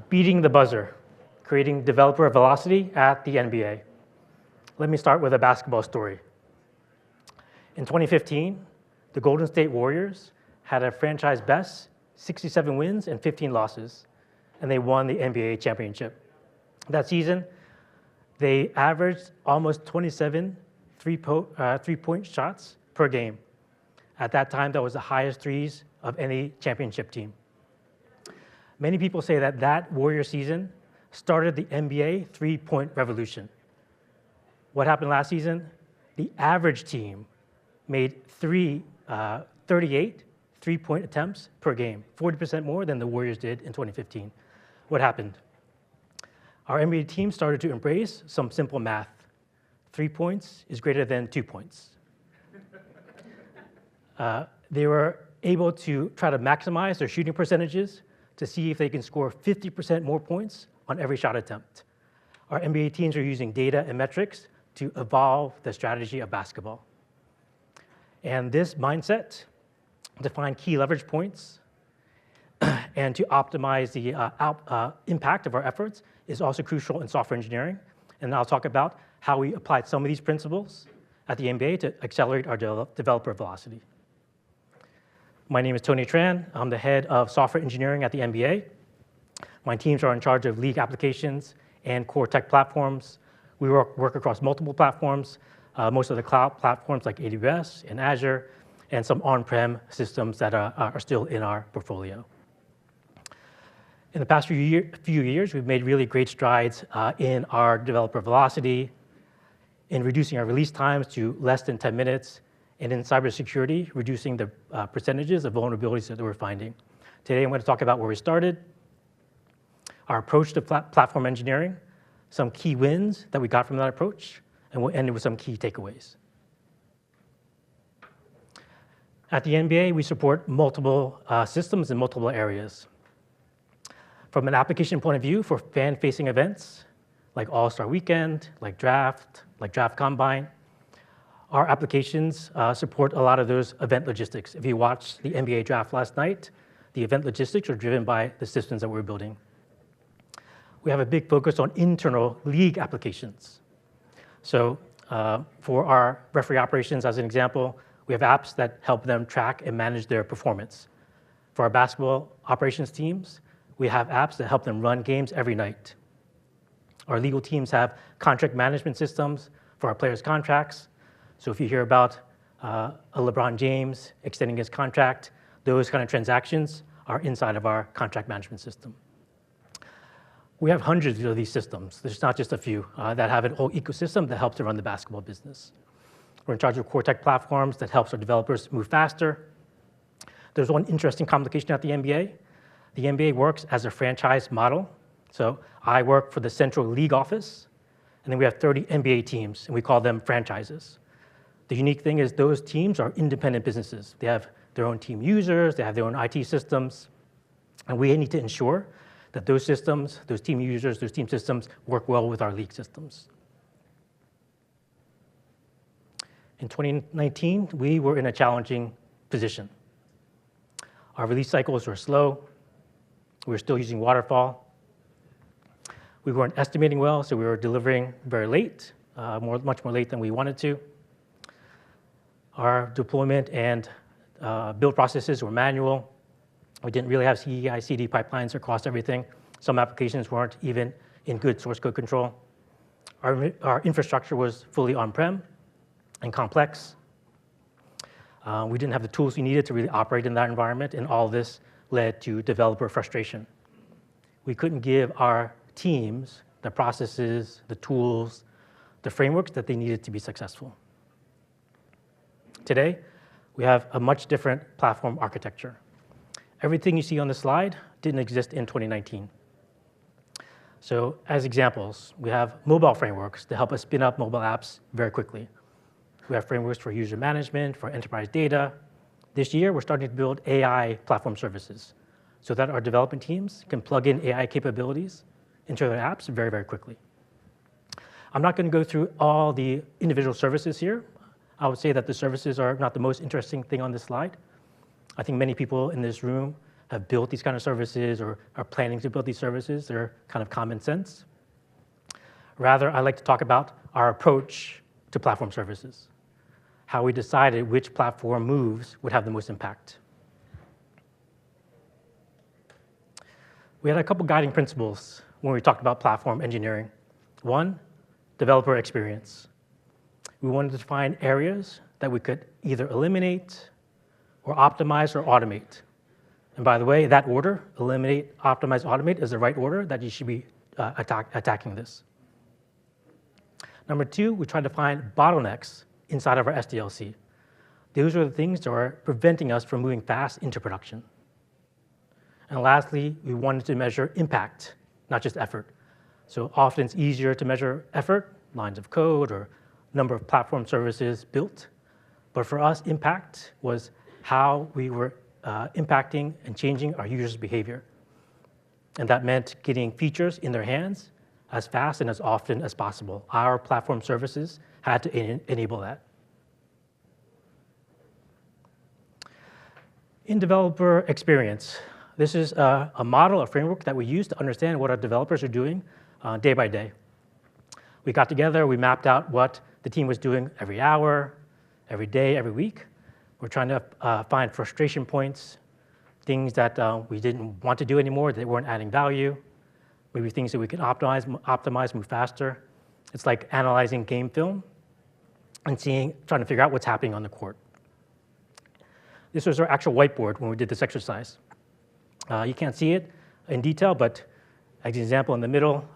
Beating the buzzer, creating developer velocity at the NBA. Let me start with a basketball story. In 2015, the Golden State Warriors had a franchise best 67 wins and 15 losses, and they won the NBA championship. That season, they averaged almost 27 three-point shots per game. At that time, that was the highest threes of any championship team. Many people say that that Warrior season started the NBA three-point revolution. What happened last season? The average team made 38 three-point attempts per game, 40% more than the Warriors did in 2015. What happened? Our NBA team started to embrace some simple math. 3 points is greater than 2 points. They were able to try to maximize their shooting percentages to see if they can score 50% more points on every shot attempt. Our NBA teams are using data and metrics to evolve the strategy of basketball. And this mindset to find key leverage points and to optimize the impact of our efforts is also crucial in software engineering. And I'll talk about how we applied some of these principles at the NBA to accelerate our developer velocity. My name is Tony Tran. I'm the head of software engineering at the NBA. My teams are in charge of league applications and core tech platforms. We work across multiple platforms, most of the cloud platforms like AWS and Azure, and some on-prem systems that are still in our portfolio. In the past few years, we've made really great strides in our developer velocity, in reducing our release times to less than 10 minutes, and in cybersecurity, reducing the percentages of vulnerabilities that we're finding. Today, I'm going to talk about where we started, our approach to platform engineering, some key wins that we got from that approach, and we'll end with some key takeaways. At the NBA, we support multiple systems in multiple areas. From an application point of view, for fan-facing events, like All-Star Weekend, like Draft Combine, our applications support a lot of those event logistics. If you watched the NBA draft last night, the event logistics are driven by the systems that we're building. We have a big focus on internal league applications. So for our referee operations, as an example, we have apps that help them track and manage their performance. For our basketball operations teams, we have apps that help them run games every night. Our legal teams have contract management systems for our players' contracts. So if you hear about a LeBron James extending his contract, those kind of transactions are inside of our contract management system. We have hundreds of these systems. There's not just a few that have a whole ecosystem that helps to run the basketball business. We're in charge of core tech platforms that helps our developers move faster. There's one interesting complication at the NBA. The NBA works as a franchise model. So I work for the central league office, and then we have 30 NBA teams, and we call them franchises. The unique thing is those teams are independent businesses. They have their own team users, they have their own IT systems, and we need to ensure that those systems, those team users, those team systems work well with our league systems. In 2019, we were in a challenging position. Our release cycles were slow. We were still using waterfall. We weren't estimating well, so we were delivering very late, much more late than we wanted to. Our deployment and build processes were manual. We didn't really have CI/CD pipelines across everything. Some applications weren't even in good source code control. Our infrastructure was fully on-prem and complex. We didn't have the tools we needed to really operate in that environment, and all this led to developer frustration. We couldn't give our teams the processes, the tools, the frameworks that they needed to be successful. Today, we have a much different platform architecture. Everything you see on the slide didn't exist in 2019. So as examples, we have mobile frameworks to help us spin up mobile apps very quickly. We have frameworks for user management, for enterprise data. This year, we're starting to build AI platform services so that our development teams can plug in AI capabilities into their apps very, very quickly. I'm not going to go through all the individual services here. I would say that the services are not the most interesting thing on this slide. I think many people in this room have built these kind of services or are planning to build these services. They're kind of common sense. Rather, I like to talk about our approach to platform services, how we decided which platform moves would have the most impact. We had a couple guiding principles when we talked about platform engineering. One, developer experience. We wanted to find areas that we could either eliminate or optimize or automate. And by the way, that order, eliminate, optimize, automate, is the right order that you should be attacking this. Number two, we tried to find bottlenecks inside of our SDLC. Those are the things that are preventing us from moving fast into production. And lastly, we wanted to measure impact, not just effort. So often it's easier to measure effort, lines of code or number of platform services built. But for us, impact was how we were impacting and changing our users' behavior. And that meant getting features in their hands as fast and as often as possible. Our platform services had to enable that. In developer experience, this is a model, a framework that we use to understand what our developers are doing day by day. We got together, we mapped out what the team was doing every hour, every day, every week. We're trying to find frustration points, things that we didn't want to do anymore, that weren't adding value, maybe things that we can optimize, move faster. It's like analyzing game film and trying to figure out what's happening on the court. This was our actual whiteboard when we did this exercise. You can't see it in detail, but as an example, in the middle,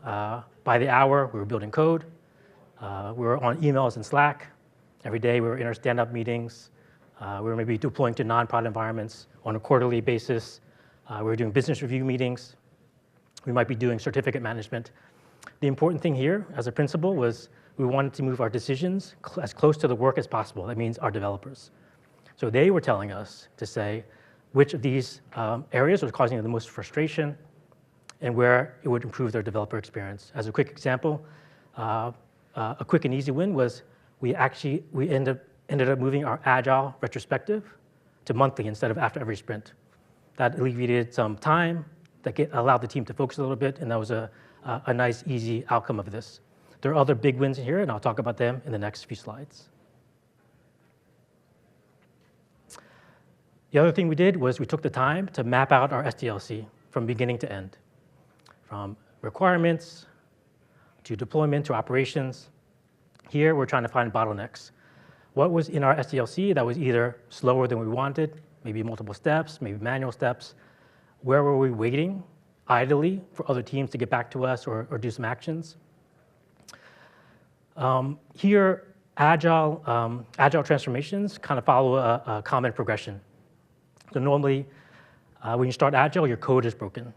by the hour, we were building code. We were on emails and Slack. Every day, we were in our stand-up meetings. We were maybe deploying to non-prod environments on a quarterly basis. We were doing business review meetings. We might be doing certificate management. The important thing here, as a principle, was we wanted to move our decisions as close to the work as possible. That means our developers. So they were telling us to say which of these areas was causing them the most frustration and where it would improve their developer experience. As a quick example, a quick and easy win was we ended up moving our agile retrospective to monthly instead of after every sprint. That alleviated some time, that allowed the team to focus a little bit, and that was a nice, easy outcome of this. There are other big wins here, and I'll talk about them in the next few slides. The other thing we did was we took the time to map out our SDLC from beginning to end, from requirements to deployment to operations. Here, we're trying to find bottlenecks. What was in our SDLC that was either slower than we wanted, maybe multiple steps, maybe manual steps? Where were we waiting idly for other teams to get back to us or do some actions? Here, agile transformations kind of follow a common progression. So normally, when you start agile, your code is broken.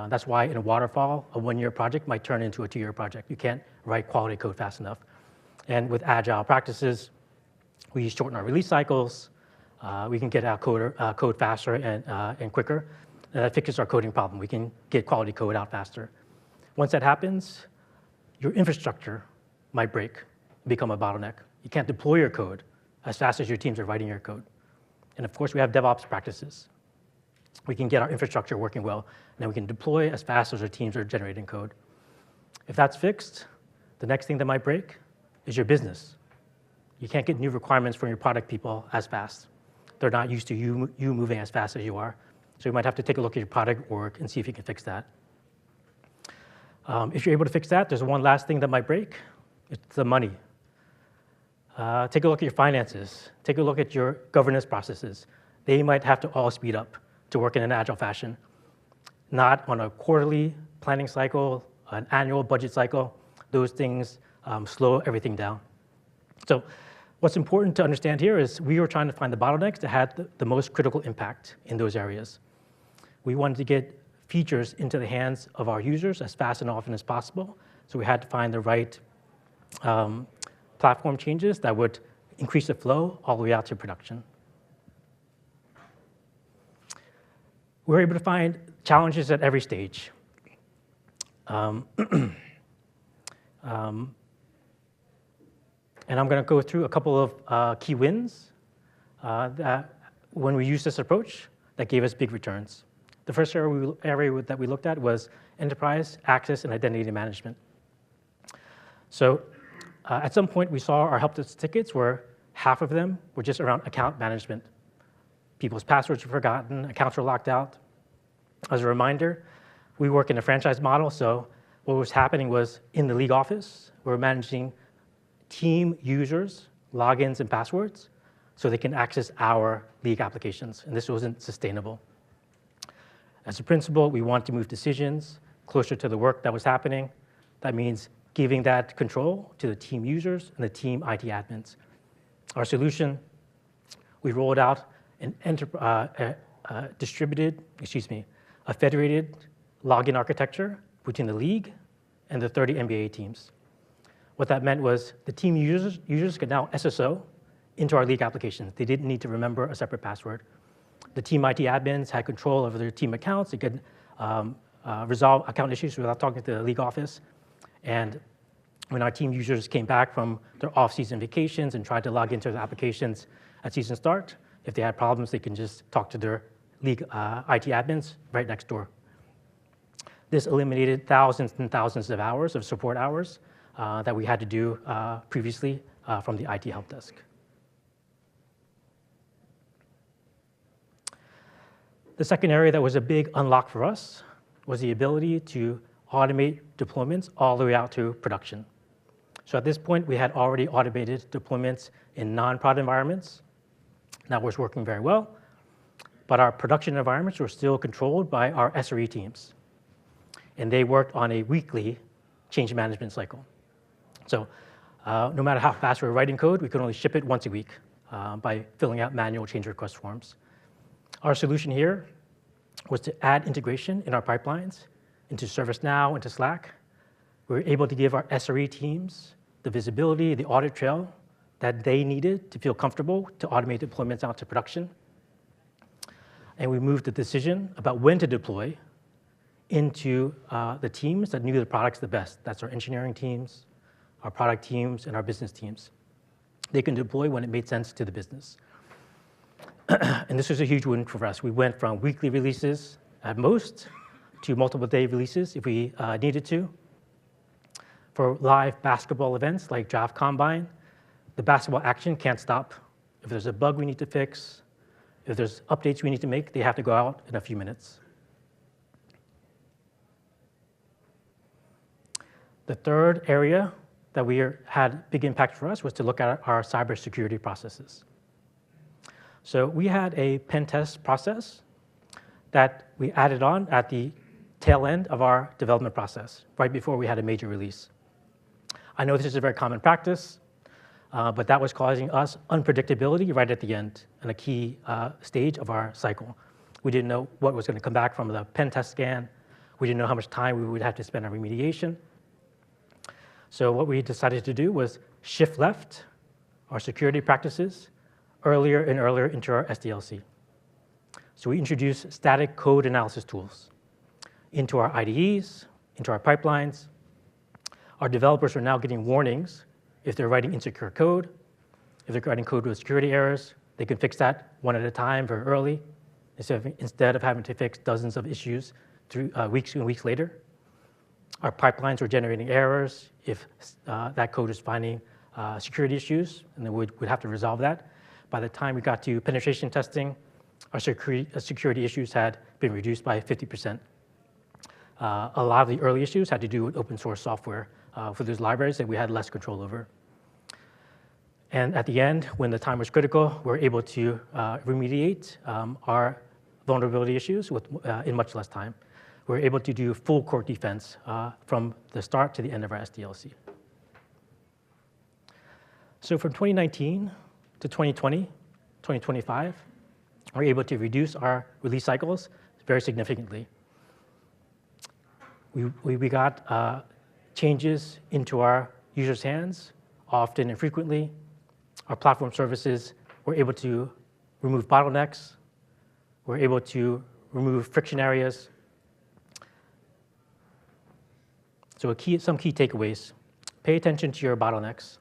That's why in a waterfall, a one-year project might turn into a two-year project. You can't write quality code fast enough. And with agile practices, we shorten our release cycles. We can get out code faster and quicker. And that fixes our coding problem. We can get quality code out faster. Once that happens, your infrastructure might break, become a bottleneck. You can't deploy your code as fast as your teams are writing your code. And of course, we have DevOps practices. We can get our infrastructure working well, and then we can deploy as fast as our teams are generating code. If that's fixed, the next thing that might break is your business. You can't get new requirements from your product people as fast. They're not used to you moving as fast as you are. So you might have to take a look at your product org and see if you can fix that. If you're able to fix that, there's one last thing that might break. It's the money. Take a look at your finances. Take a look at your governance processes. They might have to all speed up to work in an agile fashion, not on a quarterly planning cycle, an annual budget cycle. Those things slow everything down. So what's important to understand here is we were trying to find the bottlenecks that had the most critical impact in those areas. We wanted to get features into the hands of our users as fast and often as possible. So we had to find the right platform changes that would increase the flow all the way out to production. We were able to find challenges at every stage. And I'm going to go through a couple of key wins that when we used this approach that gave us big returns. The first area that we looked at was enterprise access and identity management. So at some point, we saw our help desk tickets where half of them were just around account management. People's passwords were forgotten, accounts were locked out. As a reminder, we work in a franchise model, so what was happening was in the league office, we were managing team users, logins, and passwords so they can access our league applications, and this wasn't sustainable. As a principle, we want to move decisions closer to the work that was happening. That means giving that control to the team users and the team IT admins. Our solution, we rolled out a federated login architecture between the league and the 30 NBA teams. What that meant was the team users could now SSO into our league applications. They didn't need to remember a separate password. The team IT admins had control over their team accounts. They could resolve account issues without talking to the league office. And when our team users came back from their off-season vacations and tried to log into the applications at season start, if they had problems, they can just talk to their league IT admins right next door. This eliminated thousands and thousands of hours of support hours that we had to do previously from the IT help desk. The second area that was a big unlock for us was the ability to automate deployments all the way out to production. So at this point, we had already automated deployments in non-prod environments. That was working very well, but our production environments were still controlled by our SRE teams, and they worked on a weekly change management cycle. So no matter how fast we were writing code, we could only ship it once a week by filling out manual change request forms. Our solution here was to add integration in our pipelines into ServiceNow, into Slack. We were able to give our SRE teams the visibility, the audit trail that they needed to feel comfortable to automate deployments out to production. And we moved the decision about when to deploy into the teams that knew the products the best. That's our engineering teams, our product teams, and our business teams. They can deploy when it made sense to the business. And this was a huge win for us. We went from weekly releases at most to multiple day releases if we needed to. For live basketball events like Draft Combine, the basketball action can't stop. If there's a bug we need to fix, if there's updates we need to make, they have to go out in a few minutes. The third area that had big impact for us was to look at our cybersecurity processes. So we had a pen test process that we added on at the tail end of our development process, right before we had a major release. I know this is a very common practice, but that was causing us unpredictability right at the end and a key stage of our cycle. We didn't know what was going to come back from the pen test scan. We didn't know how much time we would have to spend on remediation. So what we decided to do was shift left our security practices earlier and earlier into our SDLC. So we introduced static code analysis tools into our IDEs, into our pipelines. Our developers are now getting warnings if they're writing insecure code, if they're writing code with security errors. They can fix that one at a time very early instead of having to fix dozens of issues through weeks and weeks later. Our pipelines were generating errors if that code is finding security issues, and then we'd have to resolve that. By the time we got to penetration testing, our security issues had been reduced by 50%. A lot of the early issues had to do with open source software for those libraries that we had less control over. And at the end, when the time was critical, we were able to remediate our vulnerability issues in much less time. We were able to do full court defense from the start to the end of our SDLC. So from 2019 to 2020, 2025, we're able to reduce our release cycles very significantly. We got changes into our users' hands often and frequently. Our platform services were able to remove bottlenecks. We're able to remove friction areas. So some key takeaways. Pay attention to your bottlenecks.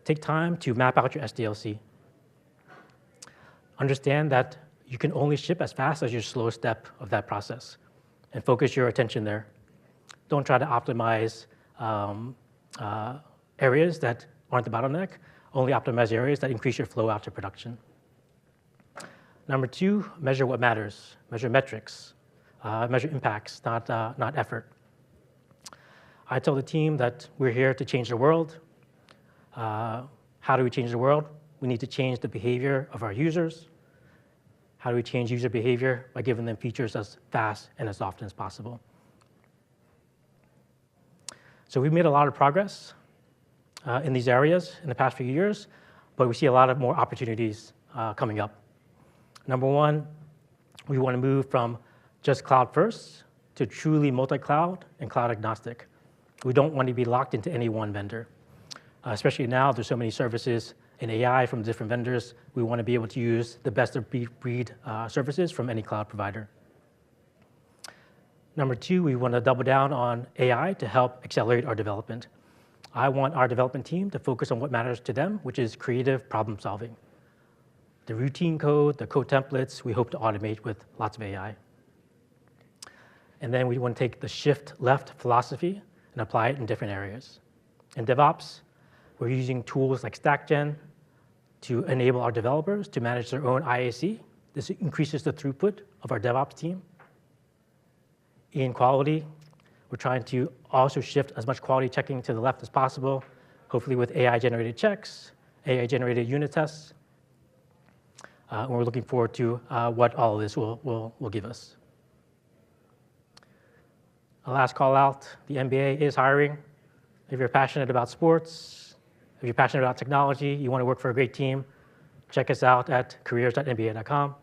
Take time to map out your SDLC. Understand that you can only ship as fast as your slowest step of that process, and focus your attention there. Don't try to optimize areas that aren't the bottleneck. Only optimize areas that increase your flow out to production. Number 2, measure what matters. Measure metrics. Measure impacts, not effort. I tell the team that we're here to change the world. How do we change the world? We need to change the behavior of our users. How do we change user behavior? By giving them features as fast and as often as possible. So we've made a lot of progress in these areas in the past few years, but we see a lot of more opportunities coming up. Number 1, we want to move from just cloud first to truly multi-cloud and cloud agnostic. We don't want to be locked into any one vendor. Especially now, there's so many services in AI from different vendors. We want to be able to use the best of breed services from any cloud provider. Number 2, we want to double down on AI to help accelerate our development. I want our development team to focus on what matters to them, which is creative problem solving. The routine code, the code templates, we hope to automate with lots of AI. And then we want to take the shift left philosophy and apply it in different areas. In DevOps, we're using tools like StackGen to enable our developers to manage their own IAC. This increases the throughput of our DevOps team. In quality, we're trying to also shift as much quality checking to the left as possible, hopefully with AI-generated checks, AI-generated unit tests. And we're looking forward to what all of this will give us. A last call out, the MBA is hiring. If you're passionate about sports, if you're passionate about technology, you want to work for a great team, check us out at careers.mba.com.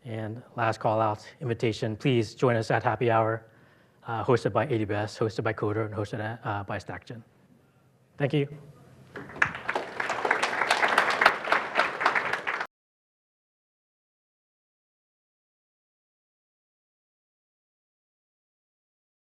And last call out, invitation, please join us at Happy Hour, hosted by AWS, hosted by Coder, and hosted by StackGen. Thank you.